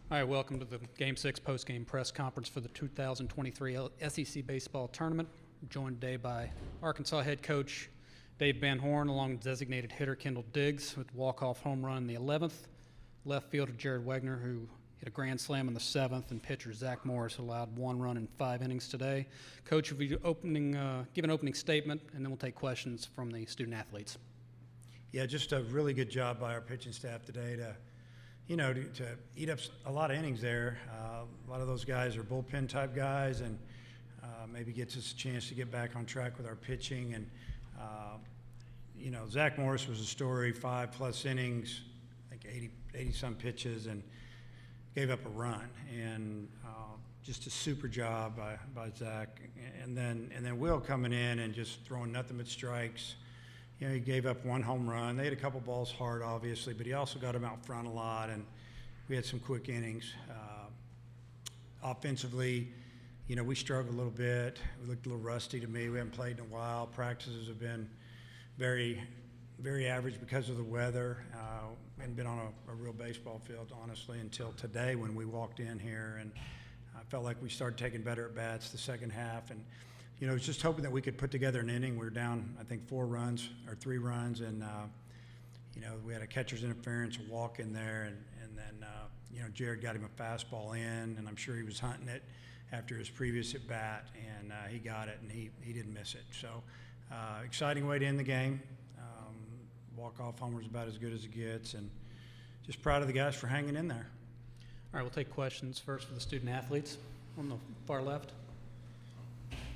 All right, welcome to the Game 6 post-game press conference for the 2023 SEC Baseball Tournament. I'm joined today by Arkansas head coach Dave Van Horn, along with designated hitter Kendall Diggs with walk-off home run in the 11th. Left fielder Jared Wagner, who hit a grand slam in the 7th, and pitcher Zach Morris allowed 1 run in 5 innings today. Coach will be give an opening statement, and then we'll take questions from the student-athletes. Yeah, just a really good job by our pitching staff today to eat up a lot of innings there. A lot of those guys are bullpen type guys, and maybe gets us a chance to get back on track with our pitching. And Zach Morris was a story, 5+ innings, I think 80 some pitches, and gave up a run. And just a super job by Zach. And then Will coming in and just throwing nothing but strikes. He gave up 1 home run. They had a couple balls hard, obviously, but he also got them out front a lot, and we had some quick innings. Offensively, we struggled a little bit. We looked a little rusty to me. We haven't played in a while. Practices have been very, very average because of the weather. Hadn't been on a real baseball field, honestly, until today when we walked in here, and I felt like we started taking better at bats the second half. And I was just hoping that we could put together an inning. We were down, I think, 3 runs, and we had a catcher's interference, a walk in there, and then Jared got him a fastball in, and I'm sure he was hunting it after his previous at bat, and he got it, and he didn't miss it. So exciting way to end the game. Walk-off homer is about as good as it gets, and just proud of the guys for hanging in there. All right, we'll take questions first for the student-athletes on the far left.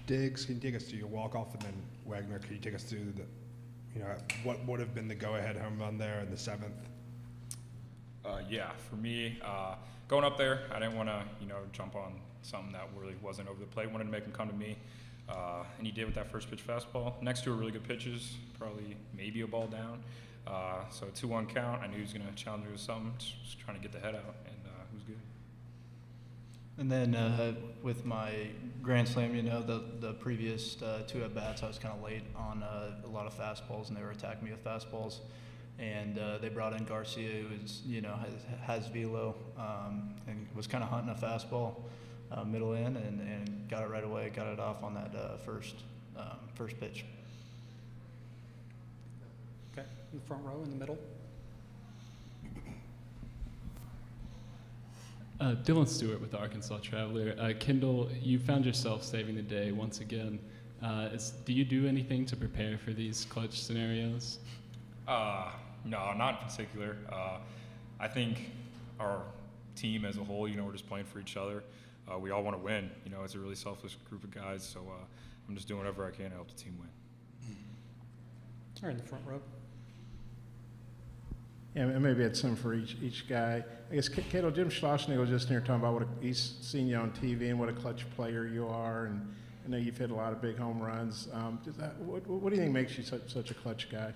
Diggs, can you take us through your walk-off, and then Wagner, can you take us through what would have been the go-ahead home run there in the 7th? Yeah, for me, going up there, I didn't want to, jump on something that really wasn't over the plate. Wanted to make him come to me, and he did with that first pitch fastball. Next two were really good pitches, probably maybe a ball down. So a 2-1 count. I knew he was going to challenge me with something, just trying to get the head out, and it was good. And then with my grand slam, the previous 2 at-bats, I was kind of late on a lot of fastballs, and they were attacking me with fastballs. And they brought in Garcia, who is, has velo, and was kind of hunting a fastball middle in, and got it right away, got it off on that first pitch. Okay, in the front row, in the middle. Dylan Stewart with the Arkansas Traveler. Kendall, you found yourself saving the day once again. Do you do anything to prepare for these clutch scenarios? No, not in particular. I think our team as a whole, we're just playing for each other. We all want to win. It's a really selfless group of guys, so I'm just doing whatever I can to help the team win. All right, in the front row. Yeah, maybe it's some for each guy. I guess, Kendall, Jim Schlossnagel was just here talking about he's seen you on TV and what a clutch player you are, and I know you've hit a lot of big home runs. What do you think makes you such a clutch guy?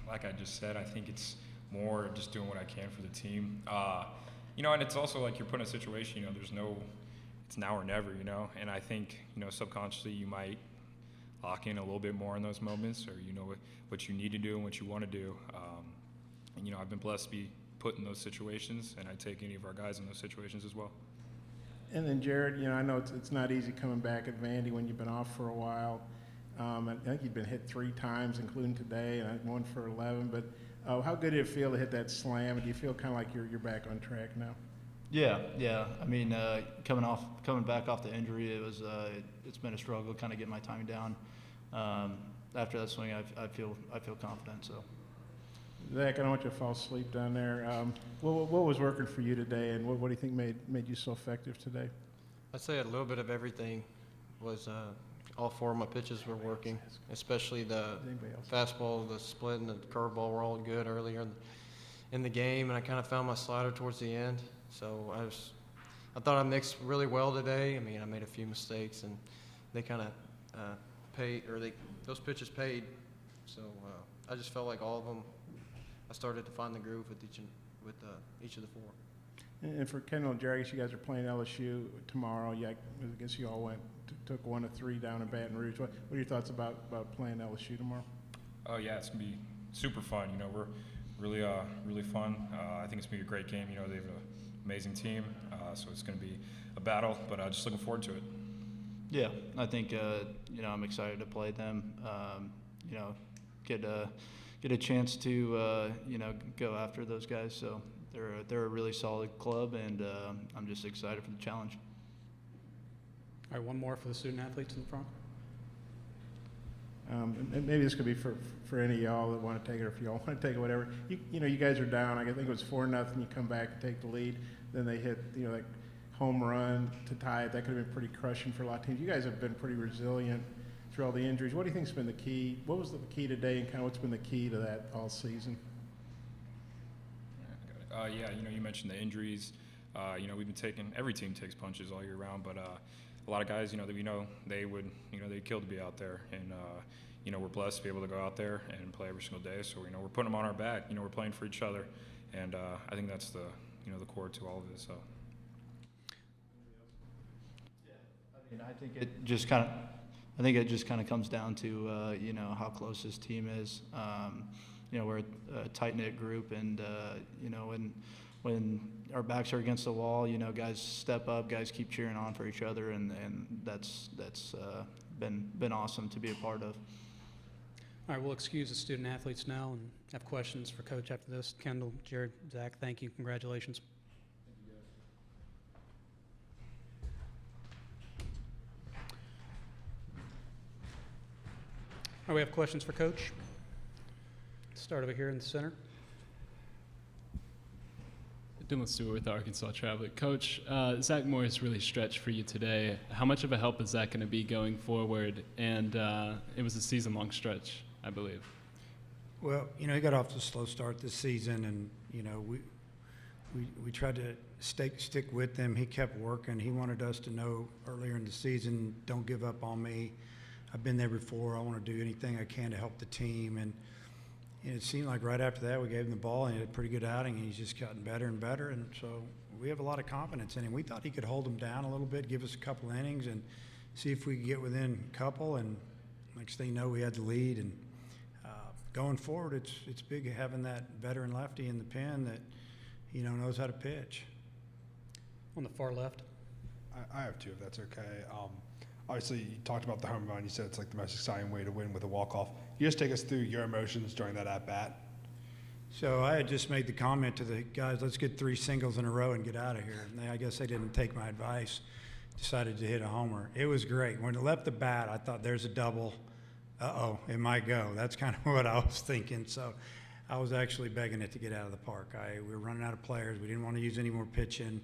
Like I just said, I think it's more just doing what I can for the team. And it's also like you're put in a situation, it's now or never, and I think, subconsciously you might lock in a little bit more in those moments, or what you need to do and what you want to do. And I've been blessed to be put in those situations, and I take any of our guys in those situations as well. And then Jared, I know it's not easy coming back at Vandy when you've been off for a while. I think you've been hit 3 times, including today, and 1 for 11. But how good did it feel to hit that slam? Do you feel kind of like you're back on track now? Yeah. I mean, coming back off the injury, it's been a struggle, kind of getting my timing down. After that swing, I feel confident. So, Zach, I don't want you to fall asleep down there. What was working for you today, and what do you think made you so effective today? I'd say a little bit of everything was. All 4 of my pitches were working, especially the fastball, the split, and the curveball were all good earlier in the game, and I kind of found my slider towards the end. So I thought I mixed really well today. I mean, I made a few mistakes, and they kind of those pitches paid. So I just felt like all of them, I started to find the groove with each of the 4. And for Kendall and Jerry, I guess you guys are playing LSU tomorrow. I guess you all took 1 of 3 down in Baton Rouge. What are your thoughts about playing LSU tomorrow? Oh yeah, it's gonna be super fun. We're really fun. I think it's gonna be a great game. They have a amazing team. So it's going to be a battle, but just looking forward to it. Yeah, I think I'm excited to play them. Get a chance to go after those guys. So they're a really solid club, and I'm just excited for the challenge. All right, one more for the student athletes in the front. And maybe this could be for any of y'all that want to take it, or if y'all want to take it, whatever. You guys are down. I think it was 4-0. You come back and take the lead. Then they hit, like home run to tie it. That could have been pretty crushing for a lot of teams. You guys have been pretty resilient through all the injuries. What do you think's been the key? What was the key today, and kind of what's been the key to that all season? You mentioned the injuries. We've been taking, every team takes punches all year round, but a lot of guys, that we know, they'd kill to be out there, and we're blessed to be able to go out there and play every single day. So we're putting them on our back. We're playing for each other, and I think that's the the core to all of it. So. I think it just kind of comes down to how close this team is. We're a tight knit group, and when our backs are against the wall, guys step up, guys keep cheering on for each other, and that's been awesome to be a part of. All right, we'll excuse the student athletes now and have questions for Coach after this. Kendall, Jared, Zach, thank you. Congratulations. All right, we have questions for Coach. Start over here in the center. Dylan Stewart with Arkansas Traveler. Coach, Zach Morris really stretched for you today. How much of a help is that going to be going forward? And it was a season-long stretch, I believe. Well, he got off to a slow start this season, and we tried to stick with him. He kept working. He wanted us to know earlier in the season, don't give up on me. I've been there before. I want to do anything I can to help the team. And it seemed like right after that, we gave him the ball, and he had a pretty good outing, and he's just gotten better and better. And so we have a lot of confidence in him. We thought he could hold him down a little bit, give us a couple innings, and see if we could get within a couple. And next thing you know, we had the lead. And going forward, it's big having that veteran lefty in the pen that knows how to pitch. On the far left. I have two, if that's okay. Obviously, you talked about the home run. You said it's like the most exciting way to win with a walk-off. You just take us through your emotions during that at-bat. So I had just made the comment to the guys, let's get 3 singles in a row and get out of here. And I guess they didn't take my advice, decided to hit a homer. It was great. When it left the bat, I thought there's a double. Uh-oh, it might go. That's kind of what I was thinking. So I was actually begging it to get out of the park. We were running out of players. We didn't want to use any more pitching.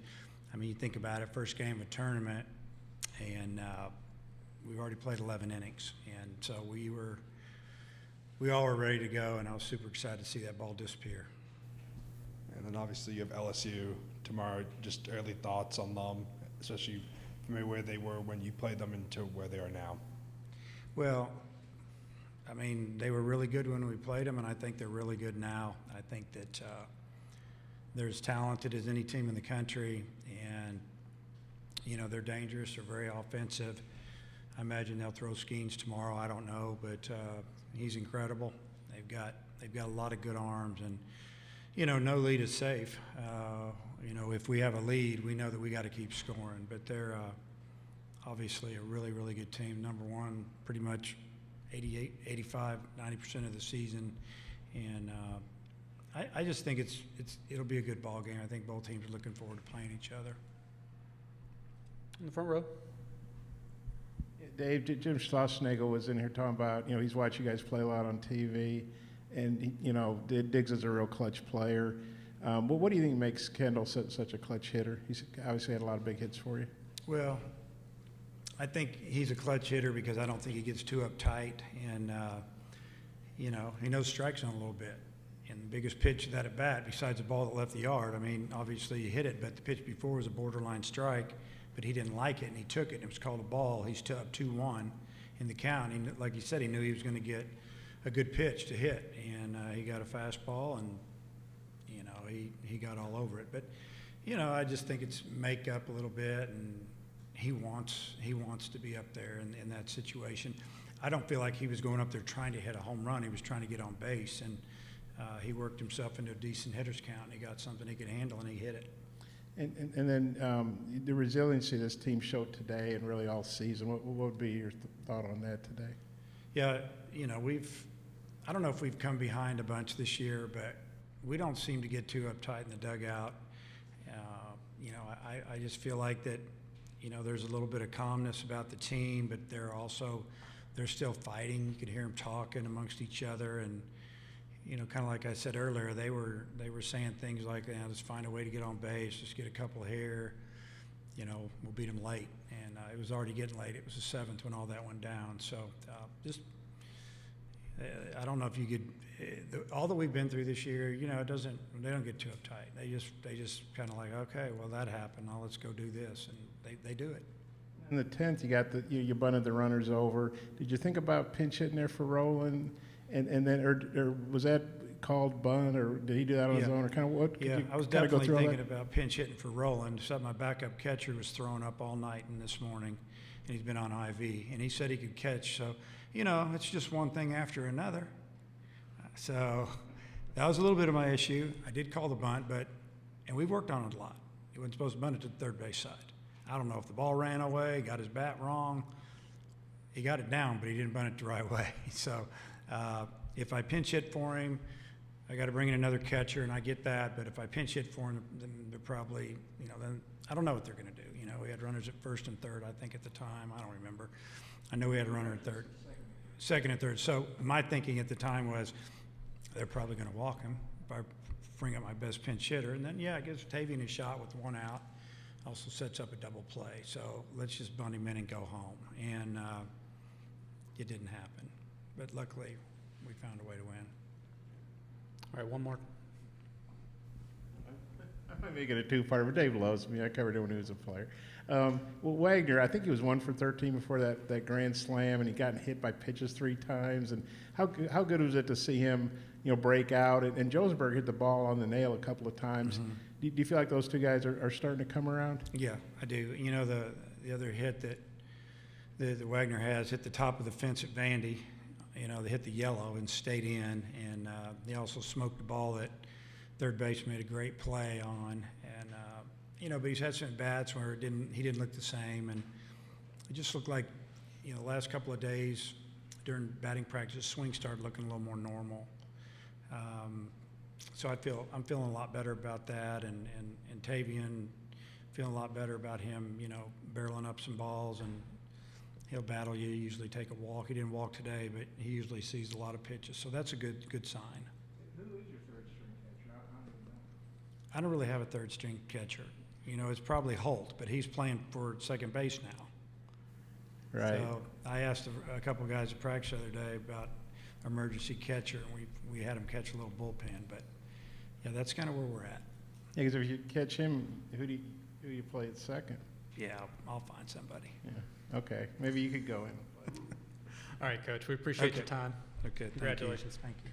I mean, you think about it, first game of a tournament, and we've already played 11 innings. And so we all were ready to go, and I was super excited to see that ball disappear. And then obviously you have LSU tomorrow. Just early thoughts on them, especially from where they were when you played them into where they are now. Well, I mean, they were really good when we played them, and I think they're really good now. I think that they're as talented as any team in the country, and they're dangerous. They're very offensive. I imagine they'll throw Skeens tomorrow. I don't know, but he's incredible. They've got a lot of good arms, and no lead is safe. If we have a lead, we know that we got to keep scoring. But they're obviously a really, really good team. Number one, pretty much 88, 85, 90% of the season, and I just think it'll be a good ball game. I think both teams are looking forward to playing each other. In the front row. Dave, Jim Schlossnagel was in here talking about, he's watched you guys play a lot on TV, and, Diggs is a real clutch player. What do you think makes Kendall such a clutch hitter? He's obviously had a lot of big hits for you. Well, I think he's a clutch hitter because I don't think he gets too uptight, and, he knows strike zone a little bit. And the biggest pitch of that at bat, besides the ball that left the yard, I mean, obviously you hit it, but the pitch before was a borderline strike. But he didn't like it, and he took it, and it was called a ball. He's up 2-1 in the count. Like he said, he knew he was going to get a good pitch to hit, and he got a fastball, and, he got all over it. But, I just think it's makeup a little bit, and he wants to be up there in that situation. I don't feel like he was going up there trying to hit a home run. He was trying to get on base, and he worked himself into a decent hitter's count, and he got something he could handle, and he hit it. And then the resiliency this team showed today and really all season, what would be your thought on that today? Yeah, you know, I don't know if we've come behind a bunch this year, but we don't seem to get too uptight in the dugout. You know, I just feel like that, you know, there's a little bit of calmness about the team, but they're still fighting. You could hear them talking amongst each other, and you know, kind of like I said earlier, they were saying things like, "Let's find a way to get on base, just get a couple here, you know, we'll beat them late." And it was already getting late. It was the 7th when all that went down. So I don't know if you could. All that we've been through this year, you know, they don't get too uptight. They just kind of like, okay, well that happened. Now let's go do this, and they do it. In the 10th, you got you bunted the runners over. Did you think about pinch hitting there for Roland, and then or was that called bunt, or did he do that on his own, or kind of what? Yeah, I was definitely thinking about pinch hitting for Roland. So my backup catcher was throwing up all night and this morning, and he's been on IV, and he said he could catch. So you know, it's just one thing after another. So that was a little bit of my issue. I did call the bunt, and we worked on it a lot. He wasn't supposed to bunt it to the third base side. I don't know if the ball ran away, got his bat wrong. He got it down, but he didn't bunt it the right way. So if I pinch hit for him, I got to bring in another catcher, and I get that. But if I pinch hit for him, then they're probably, you know, then I don't know what they're going to do. You know, we had runners at first and third, I think, at the time. I don't remember. I know we had a runner at third, second and third. So my thinking at the time was they're probably going to walk him if I bring up my best pinch hitter. And then, yeah, it gives Tavian a shot with one out. Also sets up a double play. So let's just bunt him in and go home. And it didn't happen. But luckily, we found a way to win. All right, one more. I might make it a two-parter, but Dave loves me. I covered him when he was a player. Well, Wagner, I think he was 1 for 13 before that grand slam, and he got hit by pitches 3 times. And how good was it to see him, you know, break out? And Josephburg hit the ball on the nail a couple of times. Mm-hmm. Do you feel like those two guys are starting to come around? Yeah, I do. You know, the other hit that Wagner has hit the top of the fence at Vandy. You know, they hit the yellow and stayed in, and they also smoked the ball that third base made a great play on. And you know, but he's had some bats where he didn't look the same, and it just looked like, you know, the last couple of days during batting practice, swing started looking a little more normal. So I'm feeling a lot better about that, and Tavian feeling a lot better about him, you know, barreling up some balls, and he'll battle you, usually take a walk. He didn't walk today, but he usually sees a lot of pitches, so that's a good sign. Who is your third string catcher? I don't really have a third string catcher. You know, it's probably Holt, but he's playing for second base now. Right. So I asked a couple of guys at practice the other day about emergency catcher, and we had him catch a little bullpen, but yeah, that's kind of where we're at. Yeah, because if you catch him, who do you play at second? Yeah, I'll find somebody. Yeah. Okay. Maybe you could go in. All right, Coach, we appreciate Okay. your time. Okay, thank you. Congratulations. Thank you.